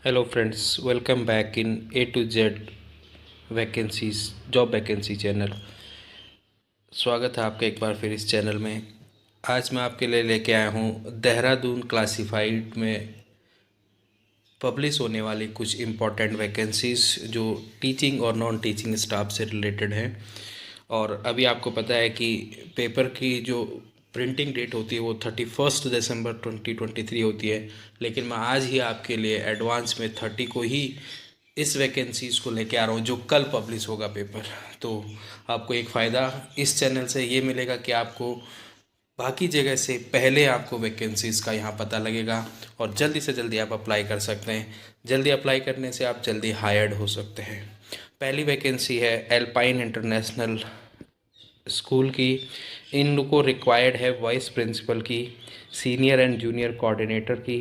Hello friends, welcome back in A to Z vacancies job vacancy channel. स्वागत है आपका एक बार फिर इस चैनल में। आज मैं आपके लिए लेके आया हूँ देहरादून क्लासिफाइड में पब्लिश होने वाली कुछ इम्पॉर्टेंट वैकेंसीज जो टीचिंग और नॉन टीचिंग स्टाफ से रिलेटेड हैं। और अभी आपको पता है कि पेपर की जो प्रिंटिंग डेट होती है वो 31 दिसंबर 2023 होती है, लेकिन मैं आज ही आपके लिए एडवांस में 30 को ही इस वैकेंसीज़ को लेके आ रहा हूँ जो कल पब्लिश होगा पेपर। तो आपको एक फ़ायदा इस चैनल से ये मिलेगा कि आपको बाकी जगह से पहले आपको वैकेंसीज़ का यहाँ पता लगेगा और जल्दी से जल्दी आप अप्लाई कर सकते हैं। जल्दी अप्लाई करने से आप जल्दी हायर्ड हो सकते हैं। पहली वैकेंसी है एल्पाइन इंटरनेशनल स्कूल की। इन लोग को रिक्वायर्ड है वाइस प्रिंसिपल की, सीनियर एंड जूनियर कोऑर्डिनेटर की,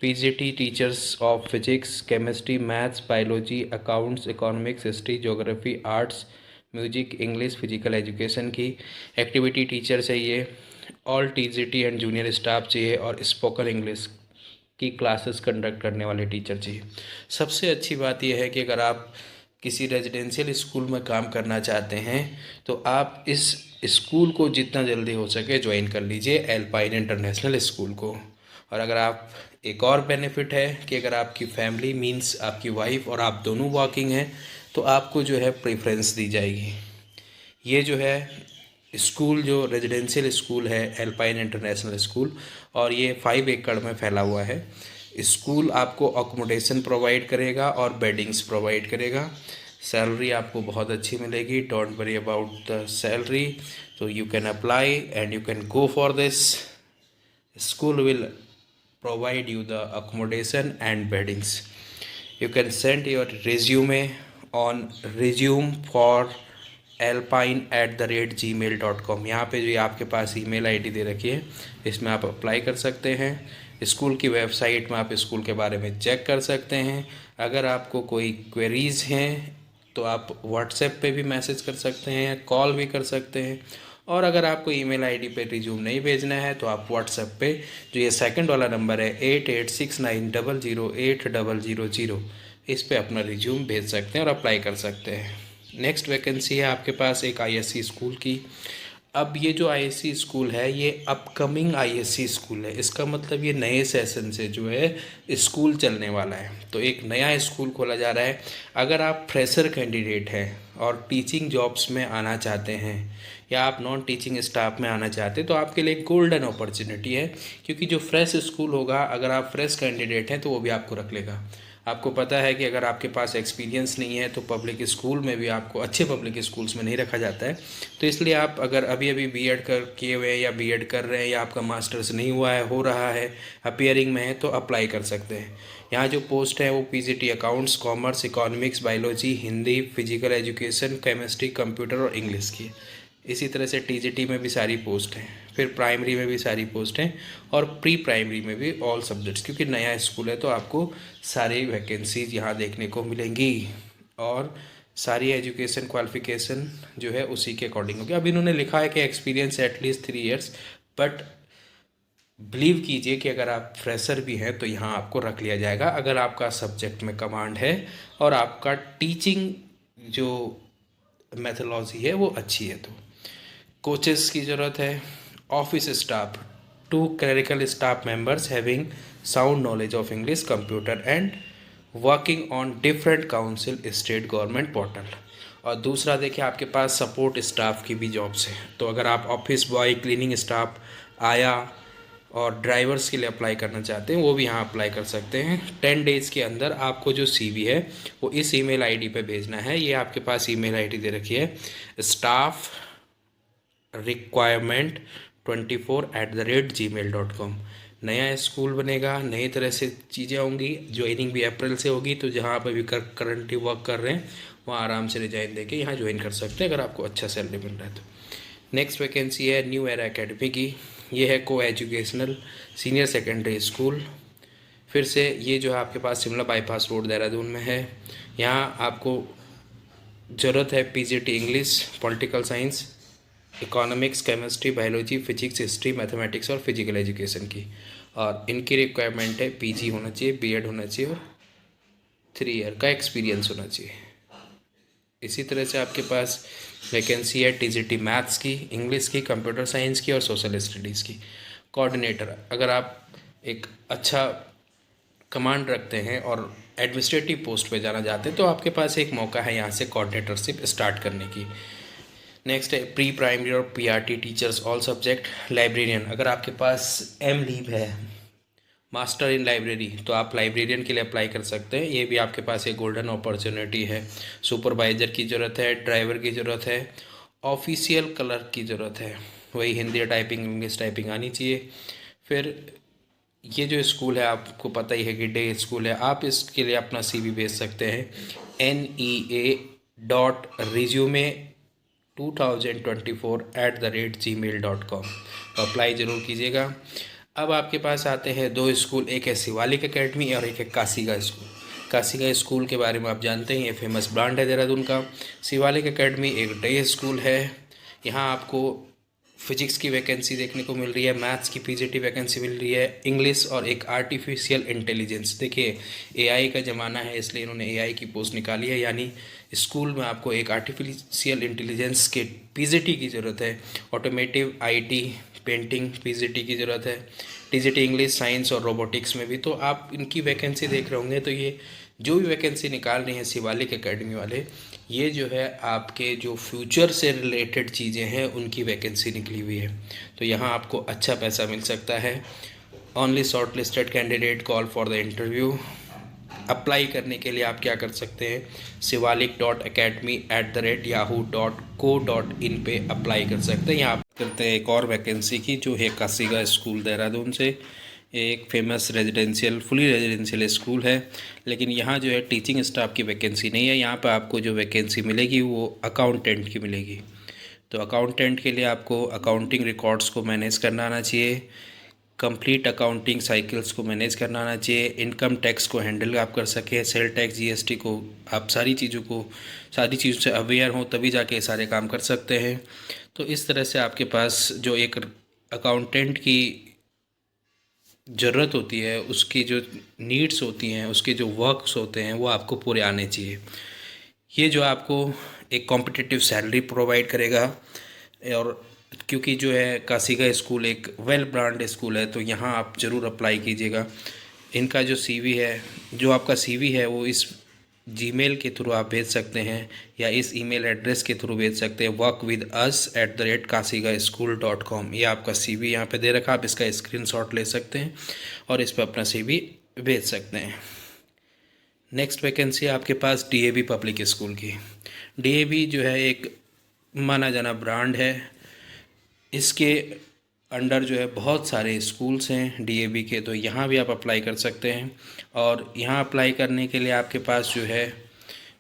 PGT teachers of physics, chemistry, maths, biology, accounts, economics, history, geography, arts, music, English, physical education की। एक्टिविटी टीचर चाहिए, all TGT and junior staff चाहिए और स्पोकन इंग्लिश की classes conduct करने वाले teacher चाहिए। सबसे अच्छी बात यह है कि अगर आप किसी रेजिडेंशियल स्कूल में काम करना चाहते हैं तो आप इस स्कूल को जितना जल्दी हो सके ज्वाइन कर लीजिए, एल्पाइन इंटरनेशनल स्कूल को। और अगर आप एक और बेनिफिट है कि अगर आपकी फैमिली मींस आपकी वाइफ और आप दोनों वर्किंग हैं तो आपको जो है प्रेफरेंस दी जाएगी। ये जो है स्कूल जो रेजिडेंशियल स्कूल है एल्पाइन इंटरनेशनल स्कूल, और ये 5 एकड़ में फैला हुआ है। स्कूल आपको अकोमोडेशन प्रोवाइड करेगा और बेडिंग्स प्रोवाइड करेगा। सैलरी आपको बहुत अच्छी मिलेगी, don't worry about the salary. तो you can apply and you can go for this. School will provide you the accommodation and beddings. You can send your resume on resume for alpine@gmail.com। यहाँ पे जो आपके पास email ID दे रखी है इसमें आप apply कर सकते हैं। स्कूल की वेबसाइट में आप स्कूल के बारे में चेक कर सकते हैं। अगर आपको कोई क्वेरीज़ हैं तो आप व्हाट्सएप पे भी मैसेज कर सकते हैं, कॉल भी कर सकते हैं। और अगर आपको ईमेल आईडी पे रिज्यूम नहीं भेजना है तो आप व्हाट्सएप पे जो ये सेकंड वाला नंबर है 8869008000, इस पे अपना रिज्यूम भेज सकते हैं और अप्लाई कर सकते हैं। नेक्स्ट वैकेंसी है आपके पास एक आईएससी स्कूल की। अब ये जो आईएससी स्कूल है ये अपकमिंग आईएससी स्कूल है, इसका मतलब ये नए सेशन से जो है स्कूल चलने वाला है। तो एक नया स्कूल खोला जा रहा है। अगर आप फ्रेशर कैंडिडेट हैं और टीचिंग जॉब्स में आना चाहते हैं या आप नॉन टीचिंग स्टाफ में आना चाहते हैं तो आपके लिए गोल्डन अपॉर्चुनिटी है, क्योंकि जो फ्रेश स्कूल होगा अगर आप फ्रेश कैंडिडेट हैं तो वो भी आपको रख लेगा। आपको पता है कि अगर आपके पास एक्सपीरियंस नहीं है तो पब्लिक स्कूल में भी आपको अच्छे पब्लिक स्कूल्स में नहीं रखा जाता है। तो इसलिए आप अगर अभी अभी बीएड कर किए हुए हैं या बीएड कर रहे हैं या आपका मास्टर्स नहीं हुआ है, हो रहा है, अपियरिंग में है, तो अप्लाई कर सकते हैं। यहाँ जो पोस्ट है वो PGT accounts, commerce, economics, biology, Hindi, physical education, chemistry, computer और इंग्लिश की। इसी तरह से टीजीटी में भी सारी पोस्ट हैं, फिर प्राइमरी में भी सारी पोस्ट हैं और प्री प्राइमरी में भी ऑल सब्जेक्ट्स, क्योंकि नया स्कूल है तो आपको सारी वैकेंसीज यहाँ देखने को मिलेंगी और सारी एजुकेशन क्वालिफिकेशन जो है उसी के अकॉर्डिंग होगी। अब इन्होंने लिखा है कि experience at least 3 years, but believe कीजिए कि अगर आप फ्रेशर भी हैं तो यहाँ आपको रख लिया जाएगा अगर आपका सब्जेक्ट में कमांड है और आपका टीचिंग जो मैथोलॉजी है वो अच्छी है। तो कोचेस की ज़रूरत है। Office staff, 2 clerical staff members having sound knowledge of English, computer and working on different council state government portal. और दूसरा देखिए आपके पास सपोर्ट स्टाफ की भी जॉब्स हैं। तो अगर आप ऑफिस बॉय, क्लीनिंग स्टाफ, आया और ड्राइवर्स के लिए अप्लाई करना चाहते हैं वो भी यहाँ अप्लाई कर सकते हैं। 10 डेज़ के अंदर आपको जो सीवी है वो इस ईमेल आईडी पे भेजना है। ये आपके पास ईमेल आईडी दे रखी है, स्टाफ रिक्वायरमेंट 24@gmail.com। नया स्कूल बनेगा, नई तरह से चीज़ें होंगी, ज्वाइनिंग भी अप्रैल से होगी। तो जहाँ आप अभी करंटली वर्क कर रहे हैं वहाँ आराम से रिजाइन देके यहाँ ज्वाइन कर सकते हैं अगर आपको अच्छा सैलरी मिल रहा है तो। नेक्स्ट वैकेंसी है न्यू एरा एकेडमी की। ये है को एजुकेशनल सीनियर सेकेंडरी स्कूल। फिर से ये जो है आपके पास शिमला बाईपास रोड देहरादून में है। यहाँ आपको ज़रूरत है PGT English, political science, economics, chemistry, biology, physics, history, mathematics और फिजिकल एजुकेशन की। और इनकी रिक्वायरमेंट है पीजी होना चाहिए, बीएड होना चाहिए और 3 ईयर का एक्सपीरियंस होना चाहिए। इसी तरह से आपके पास वैकेंसी है टीजीटी मैथ्स की, इंग्लिश की, कंप्यूटर साइंस की और सोशल स्टडीज़ की। कोऑर्डिनेटर, अगर आप एक अच्छा कमांड रखते हैं और एडमिनिस्ट्रेटिव पोस्ट पे जाना चाहते हैं तो आपके पास एक मौका है यहाँ से कोऑर्डिनेटरशिप स्टार्ट करने की। नेक्स्ट है प्री प्राइमरी और PRT teachers all subject. Librarian, अगर आपके पास एम लीव है, मास्टर इन लाइब्रेरी, तो आप लाइब्रेरियन के लिए अप्लाई कर सकते हैं। ये भी आपके पास एक गोल्डन अपॉर्चुनिटी है। सुपरवाइज़र की ज़रूरत है, ड्राइवर की ज़रूरत है, ऑफिशियल क्लर्क की ज़रूरत है, वही हिंदी टाइपिंग इंग्लिश टाइपिंग आनी चाहिए। फिर ये जो स्कूल है आपको पता ही है कि डे स्कूल है, आप इसके लिए अपना CV भेज सकते हैं NEA.resume2024@gmail.com। तो अप्लाई ज़रूर कीजिएगा। अब आपके पास आते हैं 2 स्कूल, एक है शिवालिक एकेडमी और एक है काशीगा स्कूल। काशीगा स्कूल के बारे में आप जानते हैं, ये फेमस ब्रांड है देहरादून का। शिवालिक एकेडमी एक डे स्कूल है। यहाँ आपको फिजिक्स की वैकेंसी देखने को मिल रही है, मैथ्स की पीजीटी वैकेंसी मिल रही है, इंग्लिश और एक आर्टिफिशियल इंटेलिजेंस। देखिए एआई का ज़माना है, इसलिए इन्होंने एआई की पोस्ट निकाली है, यानी स्कूल में आपको एक आर्टिफिशियल इंटेलिजेंस के पीजीटी की ज़रूरत है। ऑटोमेटिव आईटी पेंटिंग पीजीटी की ज़रूरत है। टीजीटी इंग्लिश साइंस और रोबोटिक्स में भी। तो आप इनकी वैकेंसी देख रहे होंगे। तो ये जो भी वैकेंसी निकाल रहे हैं शिवालिक एकेडमी वाले, ये जो है आपके जो फ्यूचर से रिलेटेड चीज़ें हैं उनकी वैकेंसी निकली हुई है। तो यहाँ आपको अच्छा पैसा मिल सकता है। Only short listed candidate call for the interview. Apply करने के लिए आप क्या कर सकते हैं, shivalik.academy@yahoo.co.in पे अप्लाई कर सकते हैं। यहाँ करते हैं एक और वैकेंसी की, जो है काशीगा स्कूल देहरादून से। एक famous residential fully residential school है, लेकिन यहाँ जो है टीचिंग स्टाफ की वैकेंसी नहीं है। यहाँ पर आपको जो वैकेंसी मिलेगी वो अकाउंटेंट की मिलेगी। तो अकाउंटेंट के लिए आपको अकाउंटिंग रिकॉर्ड्स को मैनेज करना आना चाहिए, कंप्लीट अकाउंटिंग साइकिल्स को मैनेज करना आना चाहिए, इनकम टैक्स को हैंडल आप कर सकें, सेल टैक्स जीएसटी को, आप सारी चीज़ों से अवेयर हों तभी जाके सारे काम कर सकते हैं। तो इस तरह से आपके पास जो एक अकाउंटेंट की ज़रूरत होती है, उसकी जो नीड्स होती हैं, उसके जो वर्क्स होते हैं वो आपको पूरे आने चाहिए। ये जो आपको एक कॉम्पिटिटिव सैलरी प्रोवाइड करेगा। और क्योंकि जो है काशीगा स्कूल एक वेल ब्रांड स्कूल है, तो यहाँ आप ज़रूर अप्लाई कीजिएगा। इनका जो CV है, जो आपका CV है वो इस जीमेल के थ्रू आप भेज सकते हैं या इस ईमेल एड्रेस के थ्रू भेज सकते हैं, workwithus@kasigaschool.com। ये आपका CV यहाँ पे दे रखा, आप इसका स्क्रीनशॉट ले सकते हैं और इस पर अपना CV भेज सकते हैं। नेक्स्ट वैकेंसी आपके पास DAV पब्लिक स्कूल की। DAV जो है एक माना जाना ब्रांड है। इसके अंडर जो है बहुत सारे स्कूल्स हैं DAV के, तो यहाँ भी आप अप्लाई कर सकते हैं। और यहाँ अप्लाई करने के लिए आपके पास जो है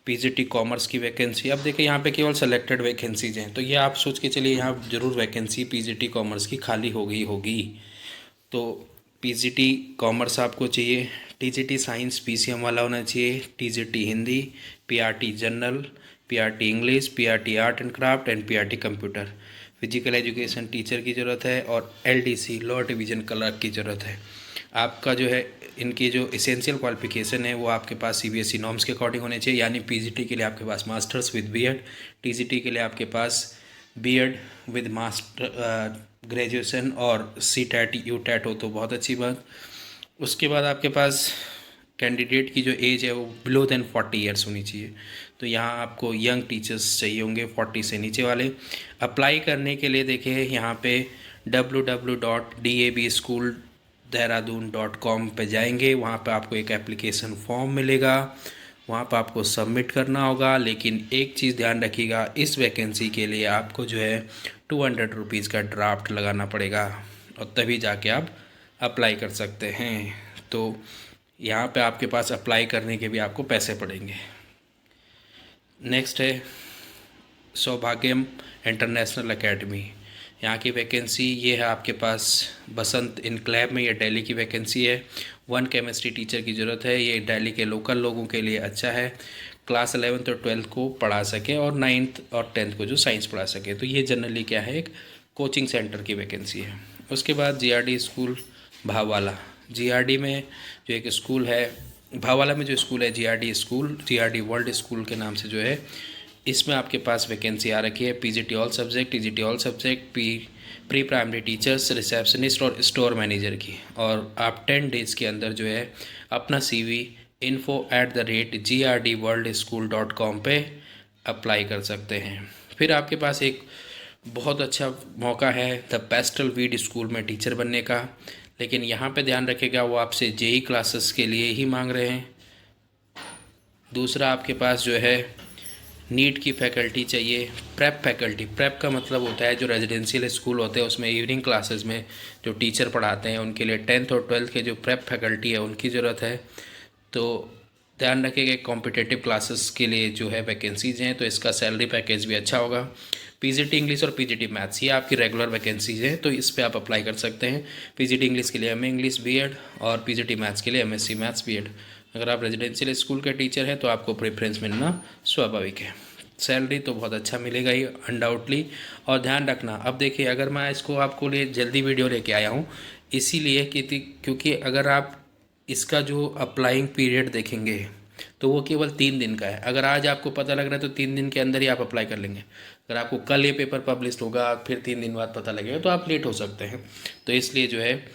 PGT कॉमर्स की वैकेंसी। अब देखिए यहाँ पे केवल सेलेक्टेड वैकेंसीज हैं, तो ये आप सोच के चलिए यहाँ ज़रूर वैकेंसी PGT कॉमर्स की खाली हो गई होगी। तो PGT कॉमर्स आपको चाहिए, TGT साइंस PCM वाला होना चाहिए, TGT Hindi, PRT general, PRT English, PRT art and craft and PRT computer. Physical education teacher की ज़रूरत है और LDC लॉ डिवीज़न क्लर्क की ज़रूरत है। आपका जो है इनकी जो इसेंशियल क्वालिफिकेशन है वो आपके पास CBSE नॉर्म्स के अकॉर्डिंग होने चाहिए, यानी PGT के लिए आपके पास मास्टर्स विद BEd, TGT के लिए आपके पास BEd विद मास्टर ग्रेजुएशन और CTET UTET हो तो बहुत अच्छी बात। उसके बाद आपके पास कैंडिडेट की जो एज है वो बिलो देन 40 ईयर्स होनी चाहिए। तो यहाँ आपको यंग टीचर्स चाहिए होंगे 40 से नीचे वाले। अप्लाई करने के लिए देखिए यहाँ पे www.davschool.com पे जाएंगे, वहाँ पे आपको एक एप्लीकेशन फॉर्म मिलेगा, वहाँ पर आपको सबमिट करना होगा। लेकिन एक चीज़ ध्यान रखिएगा, इस वैकेंसी के लिए आपको जो है 200 रुपीज़ का ड्राफ्ट लगाना पड़ेगा और तभी जाके आप अप्लाई कर सकते हैं। तो यहाँ पे आपके पास अप्लाई करने के भी आपको पैसे पड़ेंगे। नेक्स्ट है सौभाग्यम इंटरनेशनल एकेडमी। यहाँ की वैकेंसी ये है आपके पास बसंत इनक्लेव में, ये दिल्ली की वैकेंसी है। 1 केमिस्ट्री टीचर की ज़रूरत है। ये दिल्ली के लोकल लोगों के लिए अच्छा है, क्लास 11th और 12th को पढ़ा सके और 9th और 10th को जो साइंस पढ़ा सके। तो ये जनरली क्या है, एक कोचिंग सेंटर की वैकेंसी है। उसके बाद GRD स्कूल भाववाला, GRD में जो एक स्कूल है भावाला में जो स्कूल है GRD school, GRD world school के नाम से जो है, इसमें आपके पास वैकेंसी आ रखी है PGT all subject, TGT all subject, pre primary teachers, receptionist और स्टोर मैनेजर की। और आप 10 डेज़ के अंदर जो है अपना CV info@grdworldschool.com पे अप्लाई कर सकते हैं। फिर आपके पास एक बहुत अच्छा मौका है द पेस्टल वीड स्कूल में टीचर बनने का, लेकिन यहाँ पे ध्यान रखिएगा वो आपसे जेई क्लासेस के लिए ही मांग रहे हैं। दूसरा आपके पास जो है नीट की फैकल्टी चाहिए, प्रेप फैकल्टी। प्रेप का मतलब होता है जो रेजिडेंशियल स्कूल होते हैं उसमें इवनिंग क्लासेस में जो टीचर पढ़ाते हैं उनके लिए 10th और 12th के जो प्रेप फैकल्टी है उनकी ज़रूरत है। तो ध्यान रखिएगा कॉम्पिटिटिव क्लासेस के लिए जो है वैकेंसीज़ हैं, तो इसका सैलरी पैकेज भी अच्छा होगा। पीजीटी इंग्लिश और पीजीटी मैथ्स ये आपकी रेगुलर वैकेंसीज हैं, तो इस पर आप अप्लाई कर सकते हैं। पीजीटी इंग्लिश के लिए एमए इंग्लिश बीएड और पीजीटी मैथ्स के लिए एमएससी मैथ्स बीएड। अगर आप रेजिडेंशियल स्कूल के टीचर हैं तो आपको प्रेफरेंस मिलना स्वाभाविक है। सैलरी तो बहुत अच्छा मिलेगा ही अनडाउटली। और ध्यान रखना, अब देखिए अगर मैं इसको आपको लिए जल्दी वीडियो लेके आया हूँ इसीलिए क्योंकि अगर आप इसका जो अप्लाइंग पीरियड देखेंगे तो वो केवल 3 दिन का है। अगर आज आपको पता लग रहा है तो 3 दिन के अंदर ही आप अप्लाई कर लेंगे। अगर आपको कल ये पेपर पब्लिश होगा फिर 3 दिन बाद पता लगेगा तो आप लेट हो सकते हैं। तो इसलिए जो है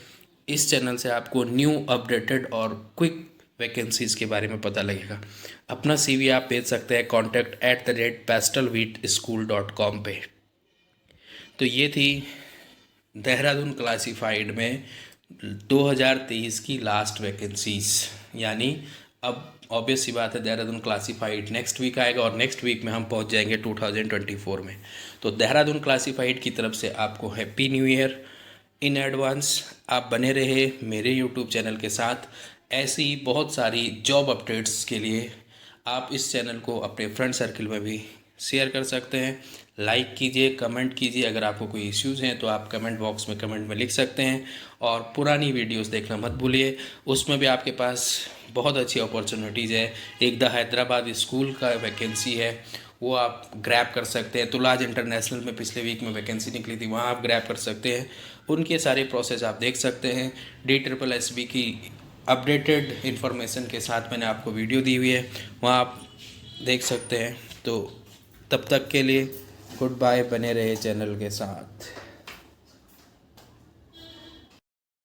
इस चैनल से आपको न्यू अपडेटेड और क्विक वैकेंसीज़ के बारे में पता लगेगा। अपना CV आप भेज सकते हैं contact@pastelwheatschool.com पे। तो ये थी देहरादून क्लासिफाइड में 2023 की लास्ट वैकेंसीज। यानी अब ऑब्वियस सी बात है देहरादून क्लासिफाइड नेक्स्ट वीक आएगा और नेक्स्ट वीक में हम पहुंच जाएंगे 2024 में। तो देहरादून क्लासिफाइड की तरफ से आपको happy new year in advance. आप बने रहे मेरे यूट्यूब चैनल के साथ। ऐसी बहुत सारी जॉब अपडेट्स के लिए आप इस चैनल को अपने फ्रेंड सर्कल में भी शेयर कर सकते हैं। लाइक कीजिए, कमेंट कीजिए। अगर आपको कोई इश्यूज़ हैं तो आप कमेंट बॉक्स में कमेंट में लिख सकते हैं। और पुरानी वीडियोस देखना मत भूलिए, उसमें भी आपके पास बहुत अच्छी अपॉर्चुनिटीज़ है। एक द हैदराबाद स्कूल का वैकेंसी है वो आप ग्रैब कर सकते हैं। तुलाज इंटरनेशनल में पिछले वीक में वैकेंसी निकली थी, वहाँ आप ग्रैब कर सकते हैं। उनके सारे प्रोसेस आप देख सकते हैं। DSSB की अपडेटेड इन्फॉर्मेशन के साथ मैंने आपको वीडियो दी हुई है, वहाँ आप देख सकते हैं। तो तब तक के लिए गुड बाय, बने रहे चैनल के साथ।